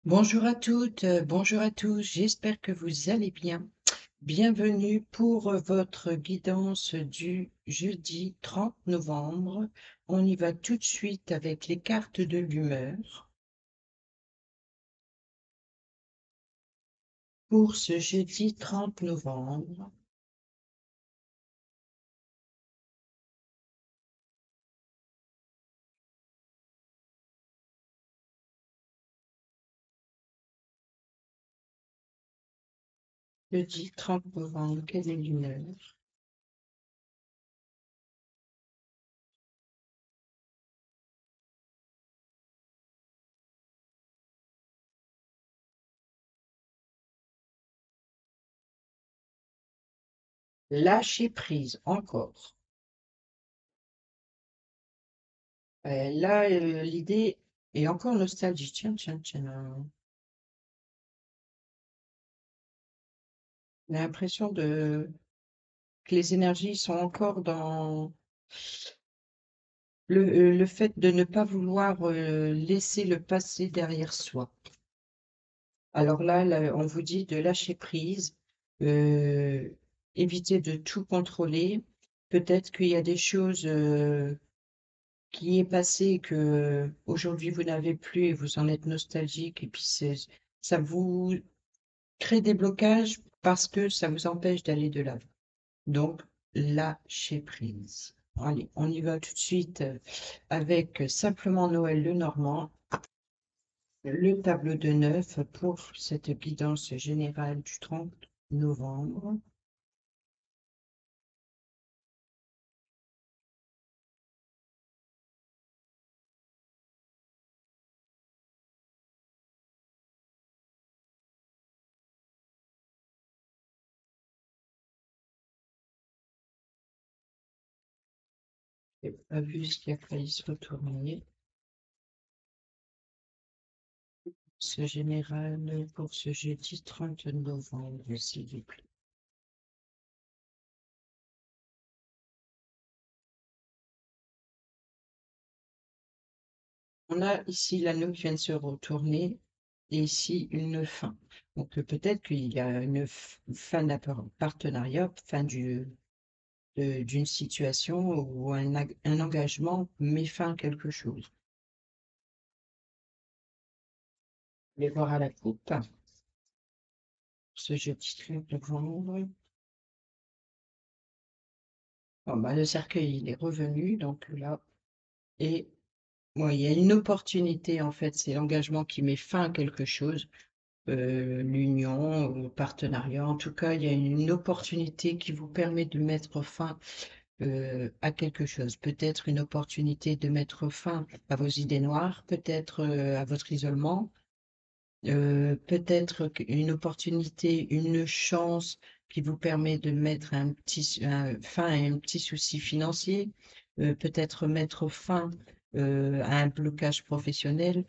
Bonjour à toutes, bonjour à tous, j'espère que vous allez bien. Bienvenue pour votre guidance du jeudi 30 novembre. On y va tout de suite avec les cartes de l'humeur. Pour ce jeudi 30 novembre, jeudi 30 novembre, quelle est l'humeur? Lâcher prise, encore. Là, l'idée est encore nostalgie. Tiens, tiens, tiens. J'ai l'impression que les énergies sont encore dans le fait de ne pas vouloir laisser le passé derrière soi. Alors là, on vous dit de lâcher prise, euh, éviter de tout contrôler. Peut-être qu'il y a des choses qui est passé et que aujourd'hui vous n'avez plus et vous en êtes nostalgique et puis ça vous crée des blocages parce que ça vous empêche d'aller de l'avant. Donc, lâcher prise. Allez, on y va tout de suite avec Simplement Noël Lenormand, le tableau de 9 pour cette guidance générale du 30 novembre. J'ai pas vu ce qui a failli se retourner. Ce général pour ce jeudi 30 novembre, s'il vous plaît. On a ici l'anneau qui vient de se retourner et ici une fin. Donc peut-être qu'il y a une fin d'un partenariat, fin d'une situation ou un engagement met fin à quelque chose. On va voir à la coupe ce jeudi 30 novembre. Bon, bah, le cercueil il est revenu, donc là, et ouais, il y a une opportunité en fait, c'est l'engagement qui met fin à quelque chose. L'union, le partenariat. En tout cas, il y a une opportunité qui vous permet de mettre fin à quelque chose. Peut-être une opportunité de mettre fin à vos idées noires, peut-être à votre isolement, peut-être une opportunité, une chance qui vous permet de mettre fin à un petit souci financier, peut-être mettre fin à un blocage professionnel.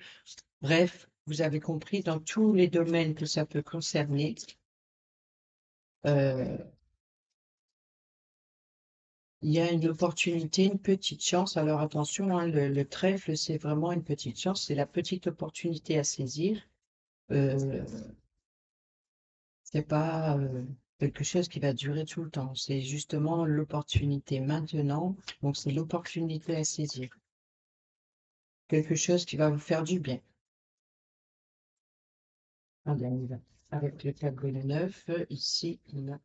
Bref, vous avez compris, dans tous les domaines que ça peut concerner, euh, il y a une opportunité, une petite chance. Alors attention, hein, le trèfle, c'est vraiment une petite chance, c'est la petite opportunité à saisir. Euh, c'est pas quelque chose qui va durer tout le temps. C'est justement l'opportunité maintenant. Donc c'est l'opportunité à saisir. Quelque chose qui va vous faire du bien. Allez, on y va. Avec le tableau de 9, ici, on a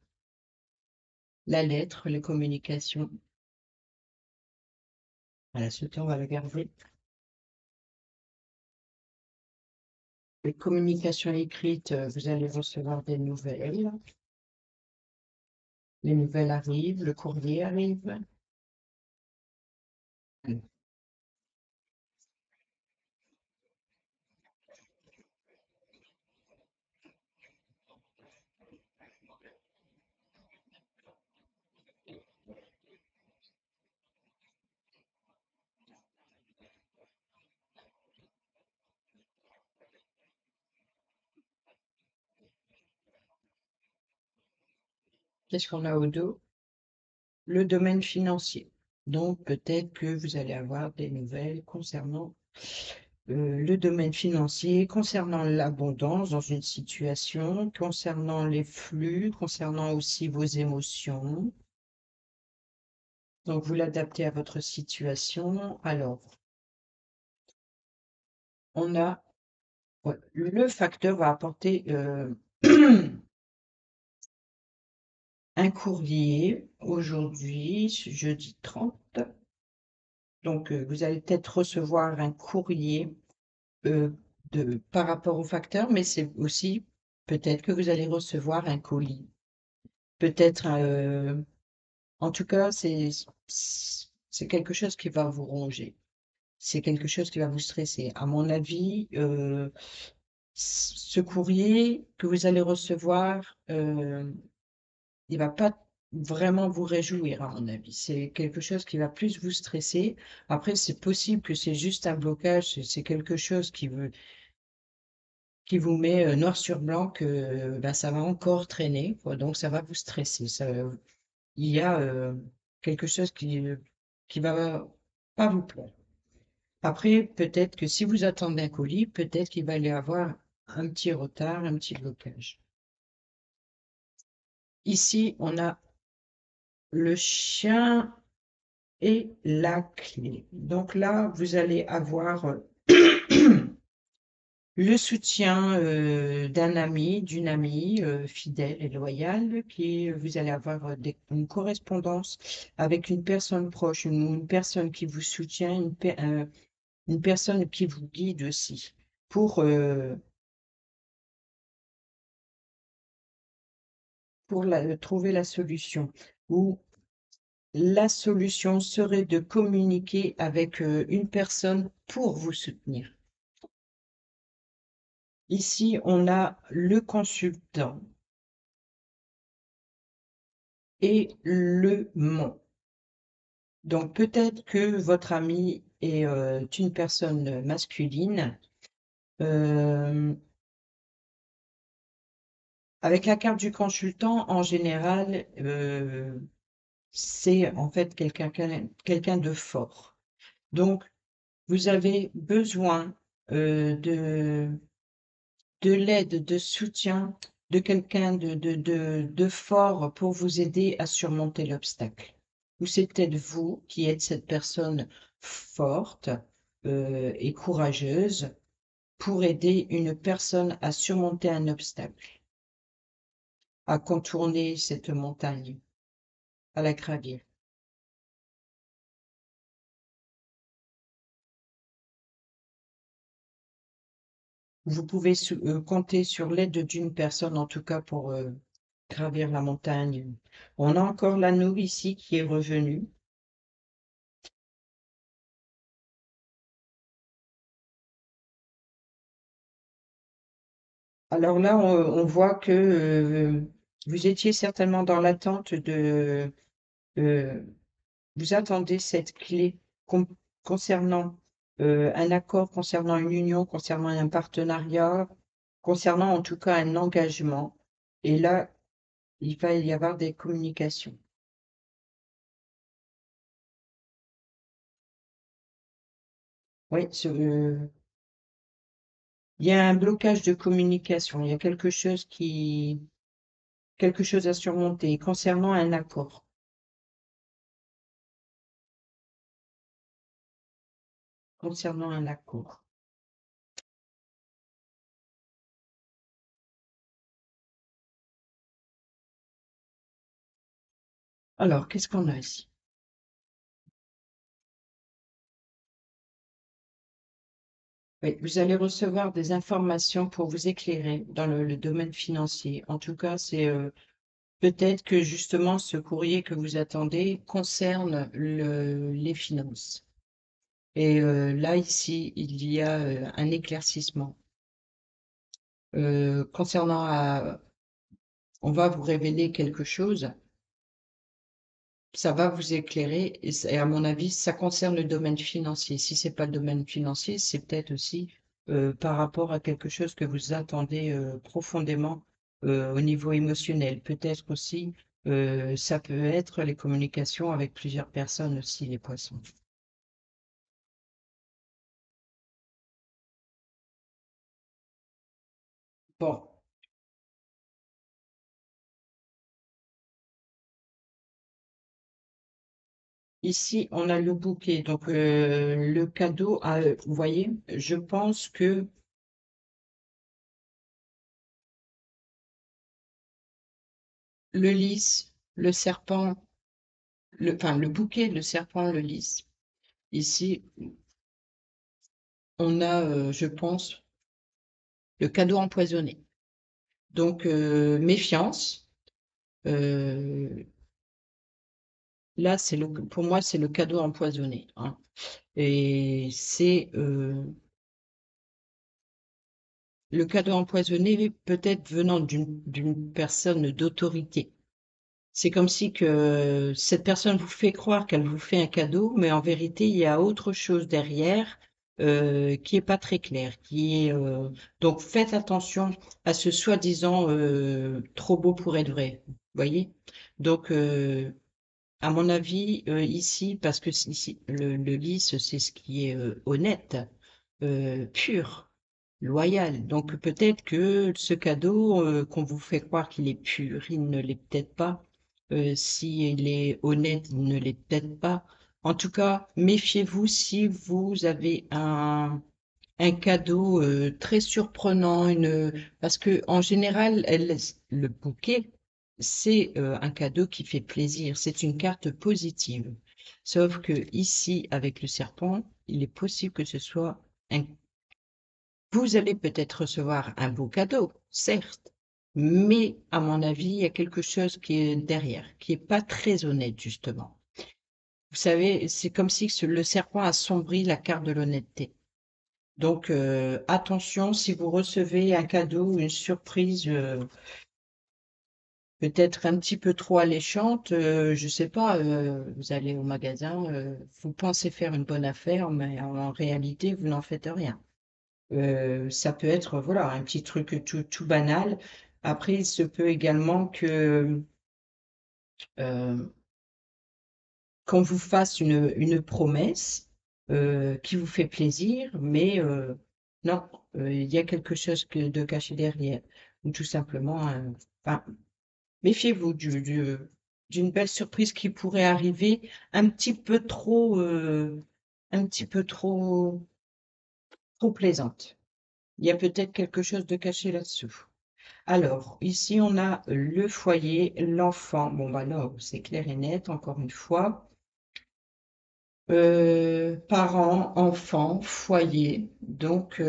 la lettre, les communications. Voilà, ce temps, on va le garder. Les communications écrites, vous allez recevoir des nouvelles. Les nouvelles arrivent, le courrier arrive. Qu'est-ce qu'on a au dos? Le domaine financier. Donc, peut-être que vous allez avoir des nouvelles concernant le domaine financier, concernant l'abondance dans une situation, concernant les flux, concernant aussi vos émotions. Donc, vous l'adaptez à votre situation. Alors, on a ouais, le facteur va apporter un courrier aujourd'hui, jeudi 30. Donc, vous allez peut-être recevoir un courrier par rapport au facteur, mais c'est aussi peut-être que vous allez recevoir un colis. Peut-être, en tout cas, c'est quelque chose qui va vous ronger. C'est quelque chose qui va vous stresser. À mon avis, ce courrier que vous allez recevoir, il va pas vraiment vous réjouir, à mon avis. C'est quelque chose qui va plus vous stresser. Après, c'est possible que c'est juste un blocage, c'est quelque chose qui vous met noir sur blanc que bah, ça va encore traîner, quoi. Donc ça va vous stresser. Il y a quelque chose qui va pas vous plaire. Après, peut-être que si vous attendez un colis, peut-être qu'il va y avoir un petit retard, un petit blocage. Ici, on a le chien et la clé. Donc là, vous allez avoir le soutien d'un ami, d'une amie fidèle et loyale, vous allez avoir une correspondance avec une personne proche, une personne qui vous soutient, une personne qui vous guide aussi pour trouver la solution. Ou la solution serait de communiquer avec une personne pour vous soutenir. Ici, on a le consultant et le mont. Donc peut-être que votre ami est une personne masculine. Avec la carte du consultant, en général, c'est en fait quelqu'un de fort. Donc, vous avez besoin de l'aide, de soutien de quelqu'un de fort pour vous aider à surmonter l'obstacle. Ou c'est peut-être vous qui êtes cette personne forte et courageuse pour aider une personne à surmonter un obstacle, à contourner cette montagne, à la gravir. Vous pouvez compter sur l'aide d'une personne, en tout cas pour gravir la montagne. On a encore l'anneau ici qui est revenu. Alors là, on voit que vous étiez certainement dans l'attente euh, vous attendez cette clé concernant un accord, concernant une union, concernant un partenariat, concernant en tout cas un engagement. Et là, il va y avoir des communications. Oui, il y a un blocage de communication, il y a quelque chose à surmonter concernant un accord. Concernant un accord. Alors, qu'est-ce qu'on a ici? Oui, vous allez recevoir des informations pour vous éclairer dans le domaine financier. En tout cas, c'est peut-être que justement ce courrier que vous attendez concerne les finances. Et là, ici, il y a un éclaircissement. Concernant on va vous révéler quelque chose, ça va vous éclairer, et à mon avis, ça concerne le domaine financier. Si c'est pas le domaine financier, c'est peut-être aussi par rapport à quelque chose que vous attendez profondément au niveau émotionnel. Peut-être aussi, ça peut être les communications avec plusieurs personnes aussi, les poissons. Bon, ici, on a le bouquet. Donc, le cadeau, vous voyez, je pense que le lys, le serpent, enfin, le bouquet, le serpent, le lys. Ici, on a, je pense, le cadeau empoisonné. Donc, méfiance. Euh, Là, pour moi, c'est le cadeau empoisonné, hein. Et c'est le cadeau empoisonné peut-être venant d'une personne d'autorité. C'est comme si que cette personne vous fait croire qu'elle vous fait un cadeau, mais en vérité, il y a autre chose derrière qui est pas très clair, qui est donc faites attention à ce soi-disant trop beau pour être vrai. Vous voyez? Donc à mon avis, ici, parce que ici, le lys, c'est ce qui est honnête, pur, loyal. Donc peut-être que ce cadeau qu'on vous fait croire qu'il est pur, il ne l'est peut-être pas. S'il est honnête, il ne l'est peut-être pas. En tout cas, méfiez-vous si vous avez un cadeau très surprenant, parce que en général, le bouquet, c'est un cadeau qui fait plaisir, c'est une carte positive. Sauf que ici, avec le serpent, il est possible que ce soit un... Vous allez peut-être recevoir un beau cadeau, certes, mais à mon avis, il y a quelque chose qui est derrière, qui est pas très honnête, justement. Vous savez, c'est comme si le serpent assombrit la carte de l'honnêteté. Donc, attention, si vous recevez un cadeau ou une surprise peut-être un petit peu trop alléchante, je sais pas, vous allez au magasin, vous pensez faire une bonne affaire, mais en réalité, vous n'en faites rien. Ça peut être, voilà, un petit truc tout banal. Après, il se peut également que euh, qu'on vous fasse une promesse qui vous fait plaisir, mais non, il y a quelque chose de caché derrière. Ou tout simplement, enfin, méfiez-vous d'une belle surprise qui pourrait arriver un petit peu trop, un petit peu trop plaisante. Il y a peut-être quelque chose de caché là-dessous. Alors, ici, on a le foyer, l'enfant. Bon, bah là, c'est clair et net, encore une fois. Parents, enfants, foyer. Donc,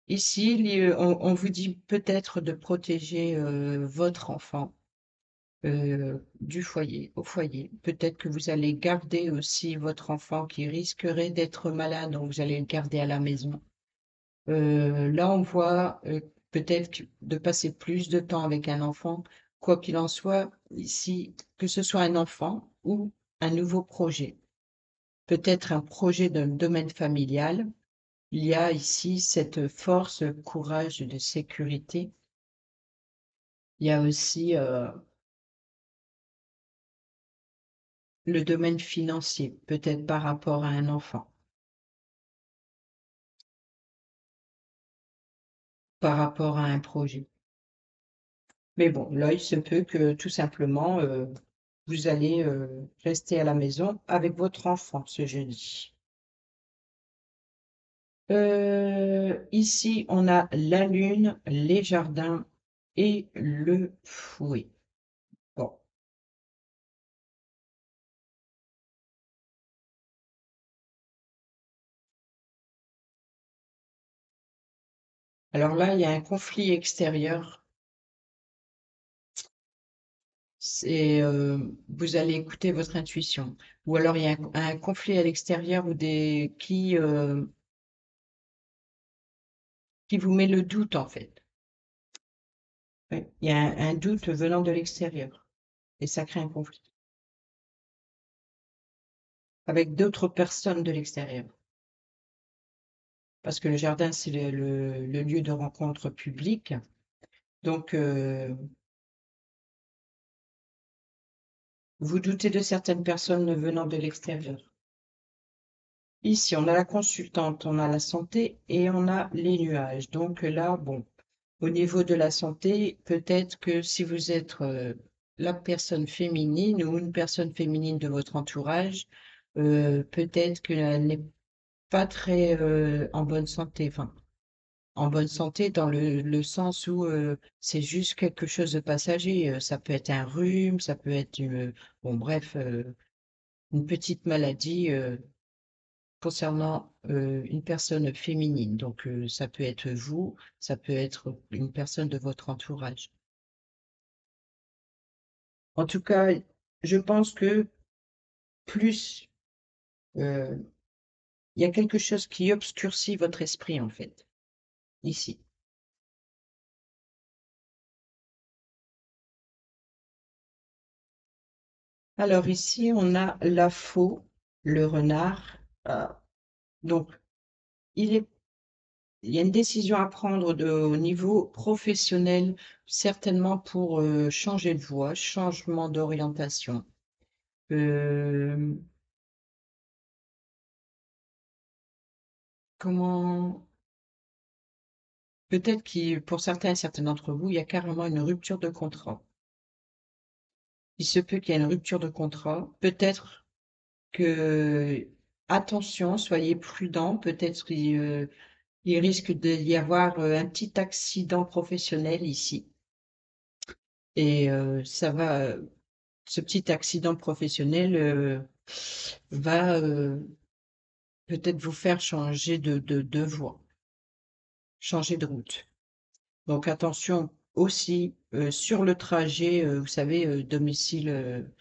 ici, on vous dit peut-être de protéger votre enfant du foyer, au foyer. Peut-être que vous allez garder aussi votre enfant qui risquerait d'être malade, donc vous allez le garder à la maison. Là, on voit peut-être de passer plus de temps avec un enfant. Quoi qu'il en soit, ici, que ce soit un enfant ou un nouveau projet, peut-être un projet d'un domaine familial, il y a ici cette force, courage de sécurité. Il y a aussi le domaine financier, peut-être par rapport à un enfant, par rapport à un projet. Mais bon, là, il se peut que tout simplement, vous allez rester à la maison avec votre enfant ce jeudi. Ici, on a la lune, les jardins et le fouet. Bon, alors là, il y a un conflit extérieur. C'est, vous allez écouter votre intuition. Ou alors il y a un conflit à l'extérieur ou qui vous met le doute en fait. Oui, il y a un doute venant de l'extérieur et ça crée un conflit avec d'autres personnes de l'extérieur. Parce que le jardin, c'est le lieu de rencontre public. Donc, vous doutez de certaines personnes venant de l'extérieur. Ici, on a la consultante, on a la santé et on a les nuages. Donc là, bon, au niveau de la santé, peut-être que si vous êtes la personne féminine ou une personne féminine de votre entourage, peut-être qu'elle n'est pas très en bonne santé. Enfin, en bonne santé dans le sens où c'est juste quelque chose de passager. Ça peut être un rhume, ça peut être bon, bref, une petite maladie concernant une personne féminine. Donc, ça peut être vous, ça peut être une personne de votre entourage. En tout cas, je pense que plus euh, il y a quelque chose qui obscurcit votre esprit, en fait, ici. Alors ici, on a la faux, le renard. Donc, il est, il y a une décision à prendre au niveau professionnel, certainement pour changer de voie, changement d'orientation. Euh, comment, peut-être que pour certains et certaines d'entre vous, il y a carrément une rupture de contrat. Il se peut qu'il y ait une rupture de contrat. Peut-être que, attention, soyez prudents. Peut-être il risque d'y avoir un petit accident professionnel ici. Et ce petit accident professionnel va peut-être vous faire changer de voie, changer de route. Donc attention aussi sur le trajet, vous savez, domicile,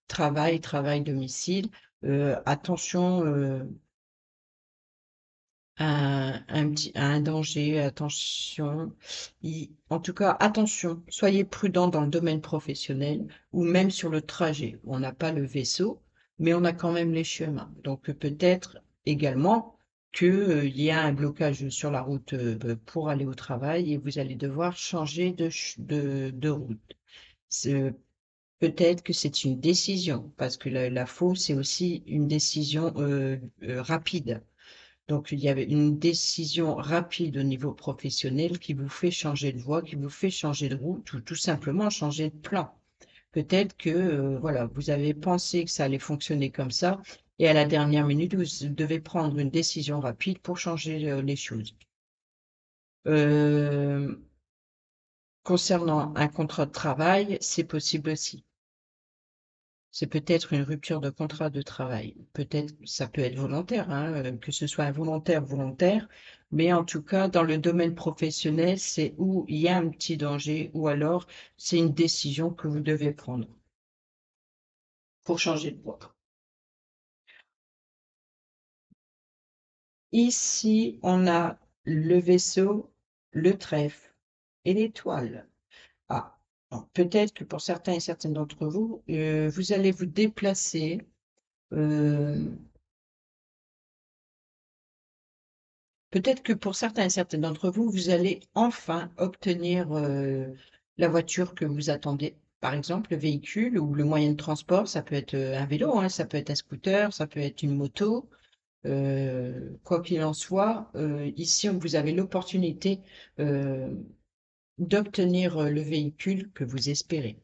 travail, travail-domicile. Attention à un danger, attention. En tout cas, attention, soyez prudent dans le domaine professionnel ou même sur le trajet. On n'a pas le vaisseau, mais on a quand même les chemins. Donc peut-être également qu'il y a un blocage sur la route pour aller au travail et vous allez devoir changer de route. C'est- Peut-être que c'est une décision, parce que la faux, c'est aussi une décision rapide. Donc, il y avait une décision rapide au niveau professionnel qui vous fait changer de voie, qui vous fait changer de route ou tout simplement changer de plan. Peut-être que voilà, vous avez pensé que ça allait fonctionner comme ça et à la dernière minute, vous devez prendre une décision rapide pour changer les choses. Euh, Concernant un contrat de travail, c'est possible aussi. C'est peut-être une rupture de contrat de travail. Peut-être, ça peut être volontaire, hein, que ce soit involontaire, volontaire, mais en tout cas, dans le domaine professionnel, c'est où il y a un petit danger, ou alors c'est une décision que vous devez prendre pour changer de voie. Ici, on a le vaisseau, le trèfle et l'étoile. Ah, bon, peut-être que pour certains et certaines d'entre vous, vous allez vous déplacer. euh, Peut-être que pour certains et certaines d'entre vous, vous allez enfin obtenir la voiture que vous attendez. Par exemple, le véhicule ou le moyen de transport, ça peut être un vélo, hein, ça peut être un scooter, ça peut être une moto. Quoi qu'il en soit, ici, vous avez l'opportunité euh, d'obtenir le véhicule que vous espérez.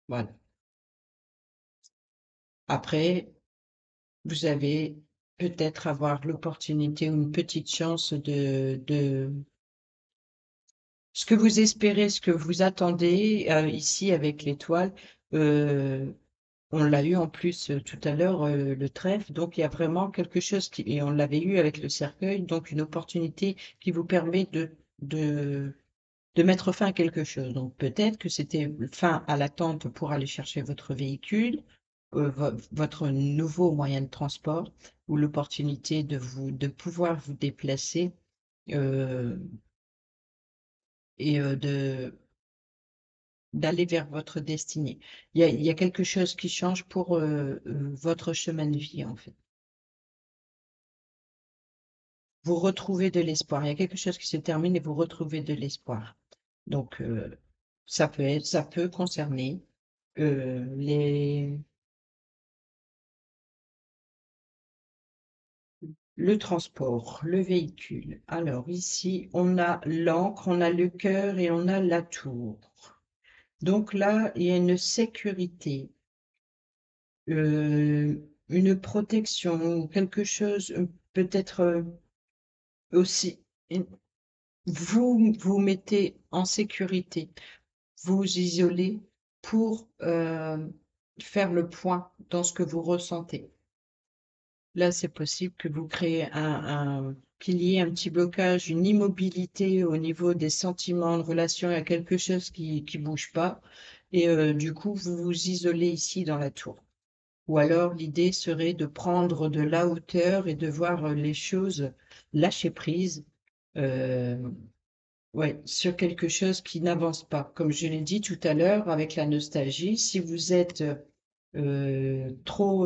Voilà. Après, vous avez peut-être avoir l'opportunité ou une petite chance de ce que vous espérez, ce que vous attendez ici avec l'étoile, euh, on l'a eu en plus tout à l'heure, le trèfle, donc il y a vraiment quelque chose et on l'avait eu avec le cercueil, donc une opportunité qui vous permet de mettre fin à quelque chose. Donc peut-être que c'était fin à l'attente pour aller chercher votre véhicule, votre nouveau moyen de transport, ou l'opportunité de pouvoir vous déplacer euh, et d'aller vers votre destinée. Il y a quelque chose qui change pour votre chemin de vie, en fait. Vous retrouvez de l'espoir. Il y a quelque chose qui se termine et vous retrouvez de l'espoir. Donc, ça peut concerner les, Le transport, le véhicule. Alors ici, on a l'ancre, on a le cœur et on a la tour. Donc là, il y a une sécurité, une protection, quelque chose, peut-être aussi, vous vous mettez en sécurité, vous isolez pour faire le point dans ce que vous ressentez. Là, c'est possible que vous créez qu'il y ait un petit blocage, une immobilité au niveau des sentiments, de relations, il y a quelque chose qui bouge pas et du coup, vous vous isolez ici dans la tour. Ou alors l'idée serait de prendre de la hauteur et de voir les choses lâcher prise, heu, ouais, sur quelque chose qui n'avance pas. Comme je l'ai dit tout à l'heure avec la nostalgie, si vous êtes, trop,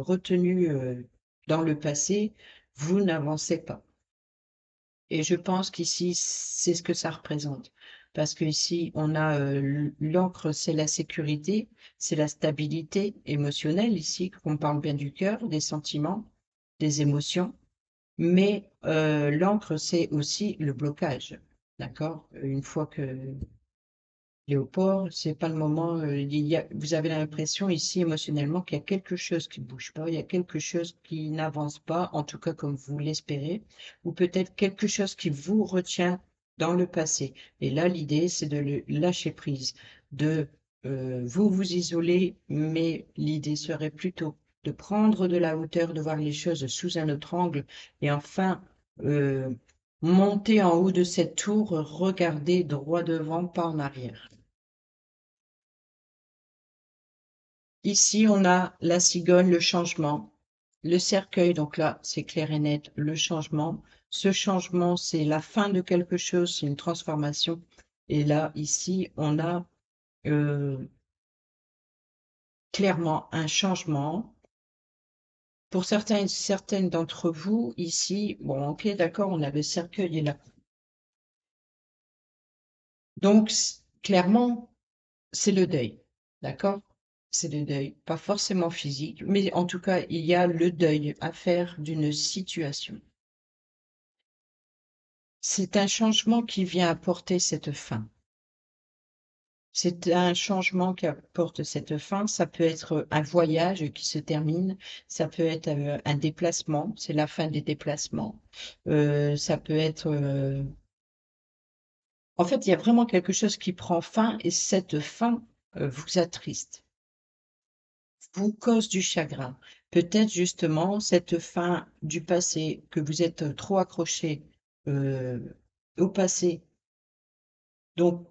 retenu, dans le passé, vous n'avancez pas et je pense qu'ici, c'est ce que ça représente. Parce qu'ici, on a, l'encre, c'est la sécurité, c'est la stabilité émotionnelle ici, qu'on parle bien du cœur, des sentiments, des émotions, mais l'encre, c'est aussi le blocage, d'accord? Une fois que Léopold, c'est pas le moment, vous avez l'impression ici émotionnellement qu'il y a quelque chose qui bouge pas, il y a quelque chose qui n'avance pas, en tout cas comme vous l'espérez, ou peut-être quelque chose qui vous retient dans le passé. Et là, l'idée, c'est de le lâcher prise, de vous vous isoler, mais l'idée serait plutôt de prendre de la hauteur, de voir les choses sous un autre angle, et enfin euh, monter en haut de cette tour, regarder droit devant, pas en arrière. Ici, on a la cigogne, le changement, le cercueil, donc là, c'est clair et net, le changement. Ce changement, c'est la fin de quelque chose, c'est une transformation. Et là, ici, on a clairement un changement. Pour certains et certaines d'entre vous, ici, bon, ok, d'accord, on a le cercueil et là. Donc, clairement, c'est le deuil, d'accord? C'est le deuil, pas forcément physique, mais en tout cas, il y a le deuil à faire d'une situation. C'est un changement qui vient apporter cette fin. C'est un changement qui apporte cette fin. Ça peut être un voyage qui se termine, ça peut être un déplacement, c'est la fin des déplacements. Ça peut être, en fait, il y a vraiment quelque chose qui prend fin et cette fin vous attriste, vous cause du chagrin. Peut-être justement cette fin du passé, que vous êtes trop accroché au passé. Donc,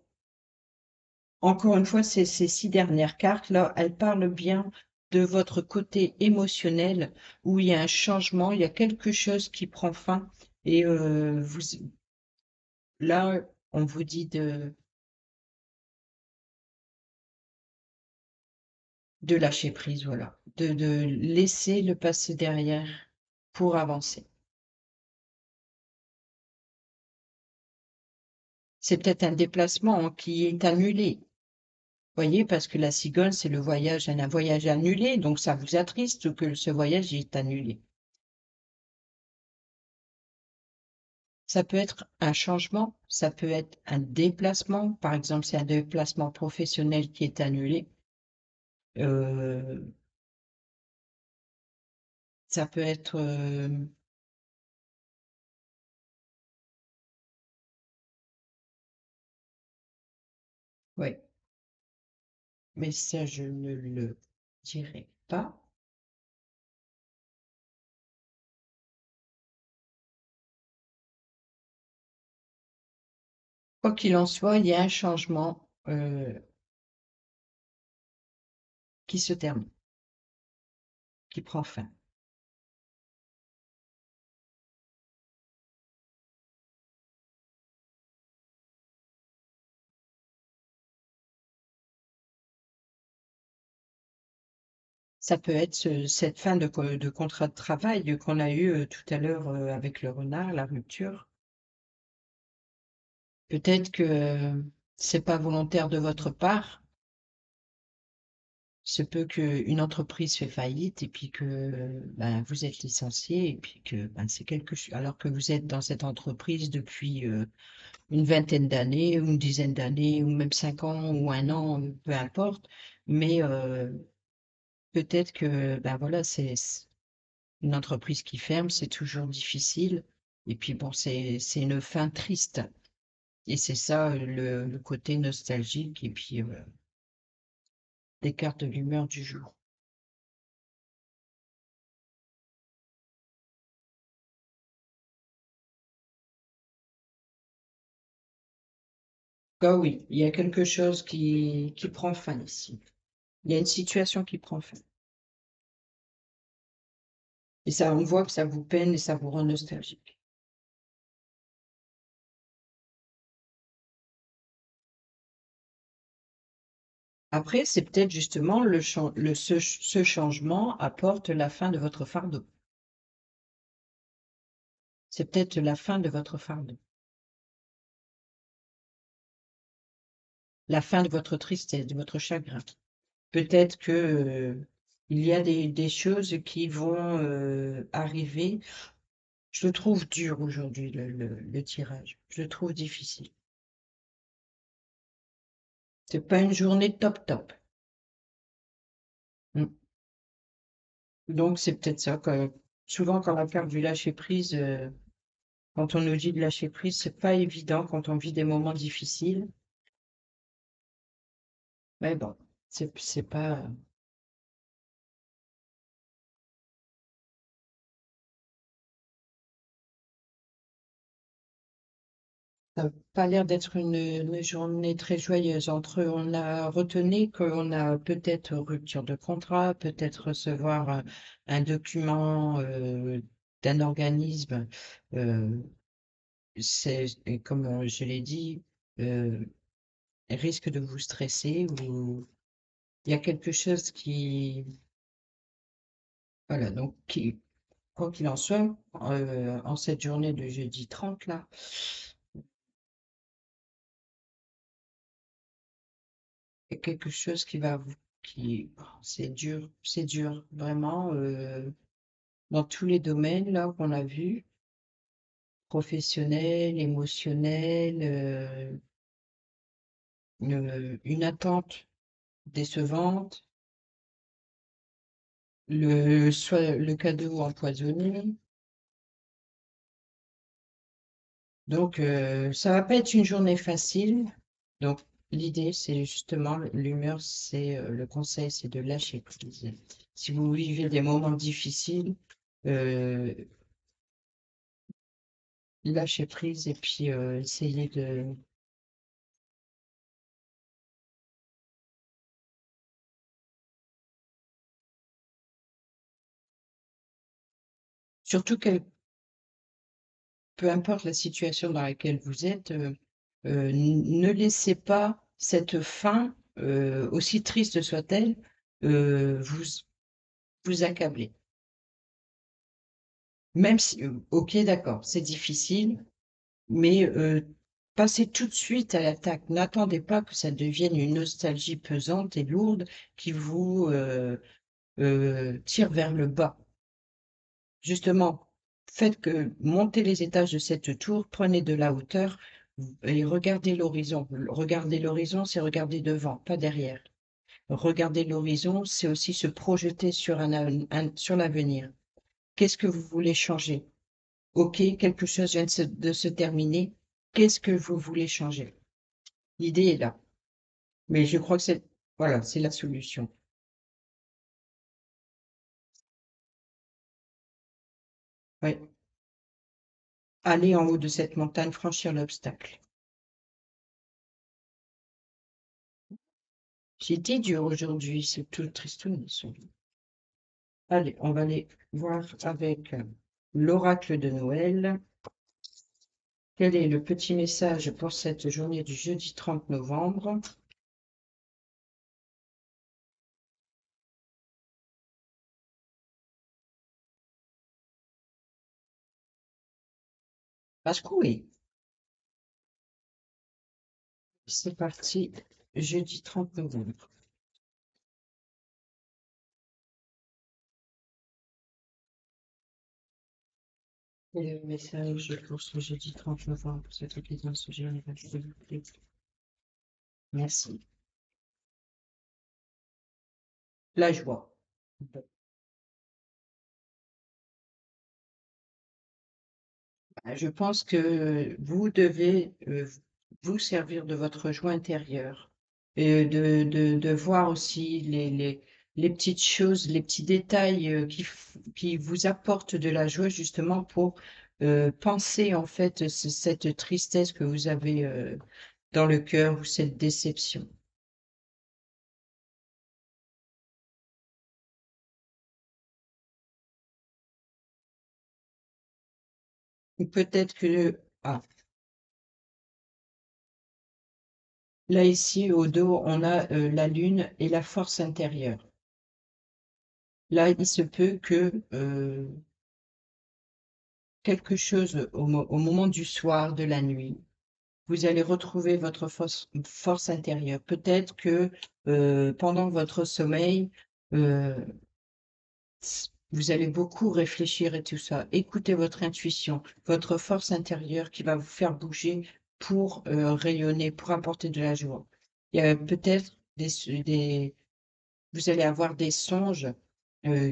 encore une fois, ces 6 dernières cartes là, elles parlent bien de votre côté émotionnel où il y a un changement, il y a quelque chose qui prend fin et vous là, on vous dit de lâcher prise, voilà, de laisser le passé derrière pour avancer. C'est peut-être un déplacement qui est annulé, voyez? Parce que la cigogne, c'est le voyage, un voyage annulé, donc ça vous attriste que ce voyage est annulé. Ça peut être un changement, ça peut être un déplacement. Par exemple, c'est un déplacement professionnel qui est annulé. Euh, Ça peut être, ouais, mais ça, je ne le dirai pas. Quoi qu'il en soit, il y a un changement qui se termine, qui prend fin. Ça peut être cette fin de contrat de travail qu'on a eu tout à l'heure avec le renard, la rupture. Peut-être que c'est pas volontaire de votre part, se peut qu'une entreprise fait faillite et puis que ben, vous êtes licencié et puis que ben, c'est quelque chose, alors que vous êtes dans cette entreprise depuis une vingtaine d'années ou une dizaine d'années ou même 5 ans ou un an, peu importe, mais peut-être que ben voilà, c'est une entreprise qui ferme, c'est toujours difficile et puis bon, c'est une fin triste et c'est ça le côté nostalgique et puis l'écart de l'humeur du jour. Ah oui, il y a quelque chose qui prend fin ici. Il y a une situation qui prend fin. Et ça, on voit que ça vous peine et ça vous rend nostalgique. Après, c'est peut-être justement ce changement apporte la fin de votre fardeau. C'est peut-être la fin de votre fardeau. La fin de votre tristesse, de votre chagrin. Peut-être que, il y a des choses qui vont arriver. Je le trouve dur aujourd'hui, le tirage. Je le trouve difficile. C'est pas une journée top top. Mm. Donc c'est peut-être ça. Souvent, quand on parle du lâcher prise, quand on nous dit de lâcher prise, c'est pas évident quand on vit des moments difficiles. Mais bon, c'est pas, ça n'a pas l'air d'être une journée très joyeuse. On a retenu qu'on a peut-être rupture de contrat, peut-être recevoir un document d'un organisme. euh, et comme je l'ai dit, euh, risque de vous stresser ou il y a quelque chose qui, voilà, donc quoi qu'il en soit, en cette journée de jeudi 30 là, il y a quelque chose qui va vous, c'est dur, vraiment, dans tous les domaines là qu'on a vus, professionnel, émotionnel, une attente décevante, soit le cadeau empoisonné. Donc, ça va pas être une journée facile. Donc, l'idée, c'est justement l'humeur, c'est le conseil, c'est de lâcher prise. Si vous vivez des moments difficiles, euh, lâchez prise et puis essayez de. Surtout que peu importe la situation dans laquelle vous êtes, ne laissez pas cette fin, aussi triste soit-elle, vous vous accabler. Même si, ok, d'accord, c'est difficile, mais passez tout de suite à l'attaque. N'attendez pas que ça devienne une nostalgie pesante et lourde qui vous tire vers le bas. Justement, faites que montez les étages de cette tour, prenez de la hauteur et regardez l'horizon. Regarder l'horizon, c'est regarder devant, pas derrière. Regarder l'horizon, c'est aussi se projeter sur sur l'avenir. Qu'est-ce que vous voulez changer? Ok, quelque chose vient de se terminer. Qu'est-ce que vous voulez changer? L'idée est là. Mais je crois que voilà, c'est la solution. Ouais. Aller en haut de cette montagne, franchir l'obstacle. J'ai été dur aujourd'hui, c'est tout tristoun. Allez, on va aller voir avec l'oracle de Noël. Quel est le petit message pour cette journée du jeudi 30 novembre? Parce que oui, c'est parti, jeudi 30 novembre. Et le message pour ce jeudi 30 novembre, c'est toutes les dans ce général, s'il vous plaît. Merci. La joie. Je pense que vous devez vous servir de votre joie intérieure et de voir aussi les petites choses, les petits détails qui vous apportent de la joie justement pour penser en fait cette tristesse que vous avez dans le cœur ou cette déception. Ou peut-être que, ah, là ici au dos, on a la lune et la force intérieure. Là, il se peut que quelque chose au moment du soir, de la nuit, vous allez retrouver votre force intérieure. Peut-être que pendant votre sommeil, euh, vous allez beaucoup réfléchir et tout ça. Écoutez votre intuition, votre force intérieure qui va vous faire bouger pour rayonner, pour apporter de la joie. Il y a peut-être vous allez avoir des songes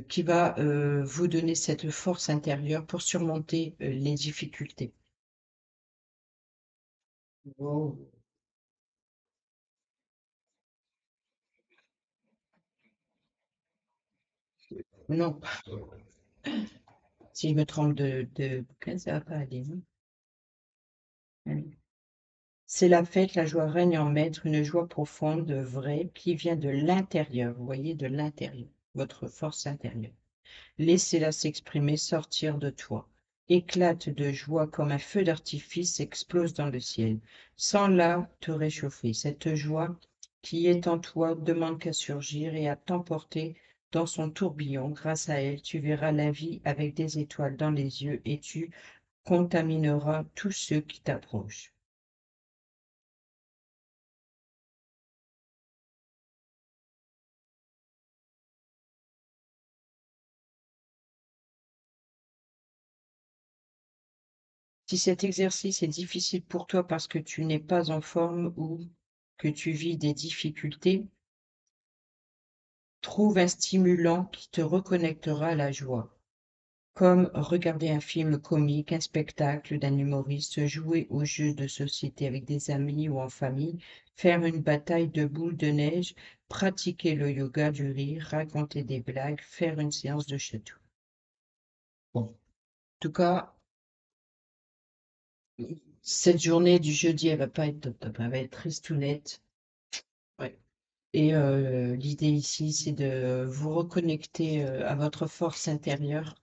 qui va vous donner cette force intérieure pour surmonter les difficultés. Wow. Non, si je me trompe de bouquin, ça va pas aller, non. Allez. C'est la fête, la joie règne en maître, une joie profonde, vraie, qui vient de l'intérieur, vous voyez, de l'intérieur, votre force intérieure. Laissez-la s'exprimer, sortir de toi. Éclate de joie comme un feu d'artifice explose dans le ciel, sans là te réchauffer. Cette joie qui est en toi demande qu'à surgir et à t'emporter dans son tourbillon. Grâce à elle, tu verras la vie avec des étoiles dans les yeux et tu contamineras tous ceux qui t'approchent. Si cet exercice est difficile pour toi parce que tu n'es pas en forme ou que tu vis des difficultés, trouve un stimulant qui te reconnectera à la joie, comme regarder un film comique, un spectacle d'un humoriste, jouer aux jeux de société avec des amis ou en famille, faire une bataille de boules de neige, pratiquer le yoga du rire, raconter des blagues, faire une séance de château. Bon. En tout cas, cette journée du jeudi, elle va pas être top, top, elle va être tristounette. Ouais. Et l'idée ici, c'est de vous reconnecter à votre force intérieure.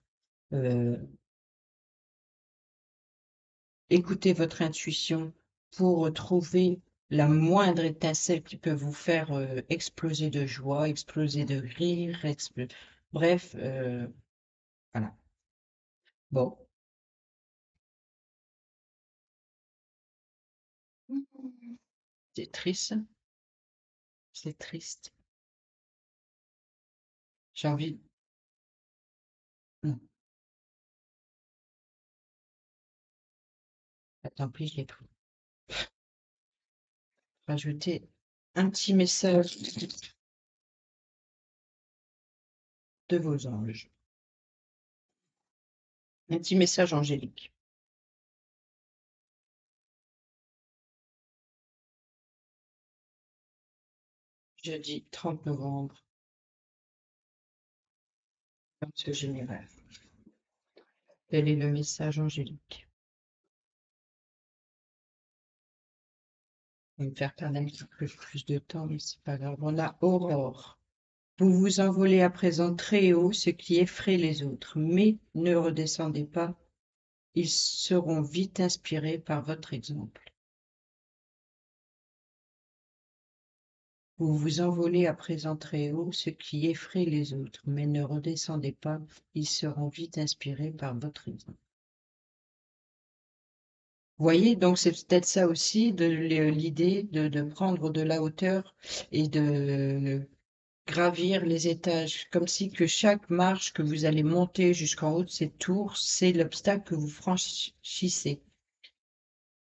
euh, Écoutez votre intuition pour trouver la moindre étincelle qui peut vous faire exploser de joie, exploser de rire, bref, voilà. Bon, c'est triste, c'est triste. J'ai envie, non, bah, tant pis, je l'ai pris. Rajouter un petit message de vos anges, un petit message angélique. Jeudi 30 novembre, dans ce général. Quel est le message angélique? On va me faire perdre un petit peu plus de temps, mais c'est pas grave. On a Aurore. Vous vous envolez à présent très haut, ce qui effraie les autres, mais ne redescendez pas, ils seront vite inspirés par votre exemple. Vous vous envolez à présent très haut, ce qui effraie les autres, mais ne redescendez pas, ils seront vite inspirés par votre exemple. Vous voyez, donc c'est peut-être ça aussi, de l'idée de prendre de la hauteur et de gravir les étages, comme si que chaque marche que vous allez monter jusqu'en haut de cette tour, c'est l'obstacle que vous franchissez.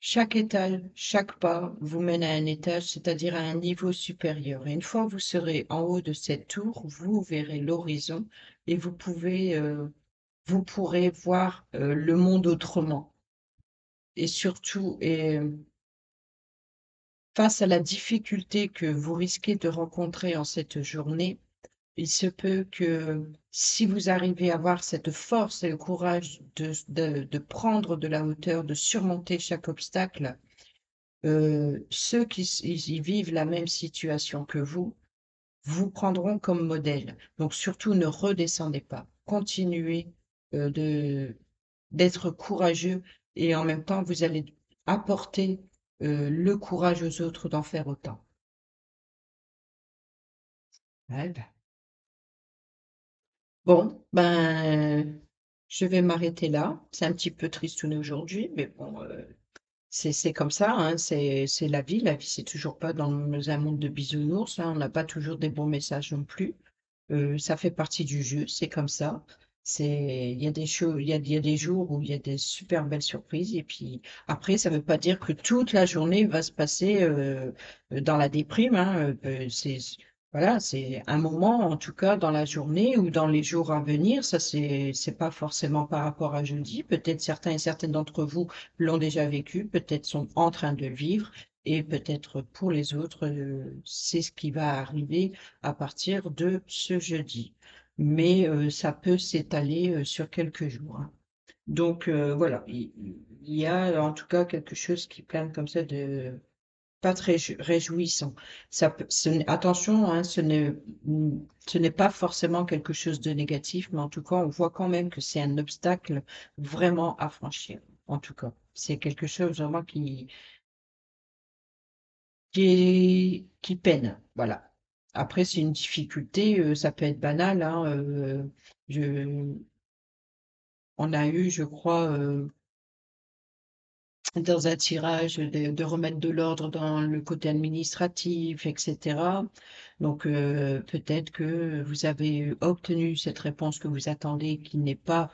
Chaque étage, chaque pas vous mène à un étage, c'est-à-dire à un niveau supérieur. Et une fois que vous serez en haut de cette tour, vous verrez l'horizon et vous pourrez voir le monde autrement. Et surtout, face à la difficulté que vous risquez de rencontrer en cette journée, il se peut que si vous arrivez à avoir cette force et le courage de prendre de la hauteur, de surmonter chaque obstacle, ceux qui y vivent la même situation que vous, vous prendront comme modèle. Donc surtout, ne redescendez pas. Continuez d'être courageux et en même temps, vous allez apporter le courage aux autres d'en faire autant. Ouais, ben. Bon, ben, je vais m'arrêter là. C'est un petit peu tristouné aujourd'hui, mais bon, c'est comme ça, hein, c'est la vie. La vie, c'est toujours pas dans un monde de bisounours, hein, on n'a pas toujours des bons messages non plus. Ça fait partie du jeu, c'est comme ça. Il y a des choses, il y a des jours où il y a des super belles surprises, et puis après, ça veut pas dire que toute la journée va se passer dans la déprime, hein. Voilà, c'est un moment, en tout cas, dans la journée ou dans les jours à venir. Ça, c'est pas forcément par rapport à jeudi. Peut-être certains et certaines d'entre vous l'ont déjà vécu, peut-être sont en train de le vivre, et peut-être pour les autres, c'est ce qui va arriver à partir de ce jeudi. Mais ça peut s'étaler sur quelques jours, hein. Donc voilà, il y a en tout cas quelque chose qui plane comme ça de pas très réjouissant. Attention, hein, ce n'est pas forcément quelque chose de négatif, mais en tout cas, on voit quand même que c'est un obstacle vraiment à franchir. En tout cas, c'est quelque chose vraiment qui peine. Voilà. Après, c'est une difficulté, ça peut être banal, hein, je, on a eu, je crois, dans un tirage de remettre de l'ordre dans le côté administratif, etc. Donc peut-être que vous avez obtenu cette réponse que vous attendez, qui n'est pas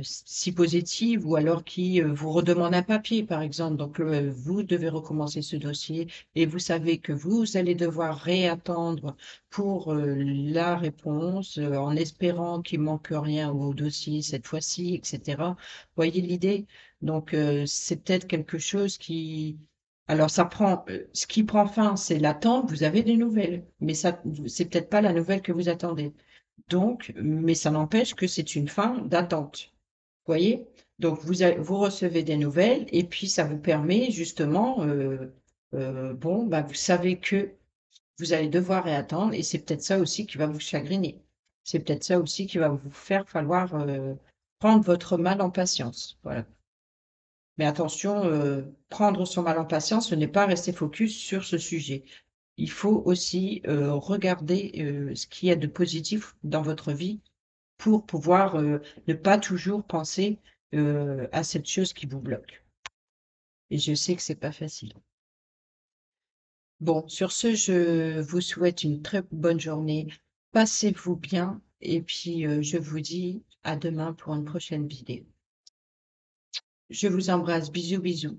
si positive, ou alors qui vous redemande un papier, par exemple. Donc vous devez recommencer ce dossier et vous savez que vous allez devoir réattendre pour la réponse, en espérant qu'il manque rien au dossier cette fois-ci, etc. Voyez l'idée? Donc, c'est peut-être quelque chose qui... Alors, ce qui prend fin, c'est l'attente. Vous avez des nouvelles, mais ça, c'est peut-être pas la nouvelle que vous attendez. Donc, mais ça n'empêche que c'est une fin d'attente. Vous voyez? Donc, vous recevez des nouvelles et puis ça vous permet justement, bon, bah, vous savez que vous allez devoir réattendre et c'est peut-être ça aussi qui va vous chagriner. C'est peut-être ça aussi qui va vous faire falloir prendre votre mal en patience. Voilà. Mais attention, prendre son mal en patience, ce n'est pas rester focus sur ce sujet. Il faut aussi regarder ce qu'il y a de positif dans votre vie pour pouvoir ne pas toujours penser à cette chose qui vous bloque. Et je sais que c'est pas facile. Bon, sur ce, je vous souhaite une très bonne journée. Passez-vous bien et puis je vous dis à demain pour une prochaine vidéo. Je vous embrasse. Bisous, bisous.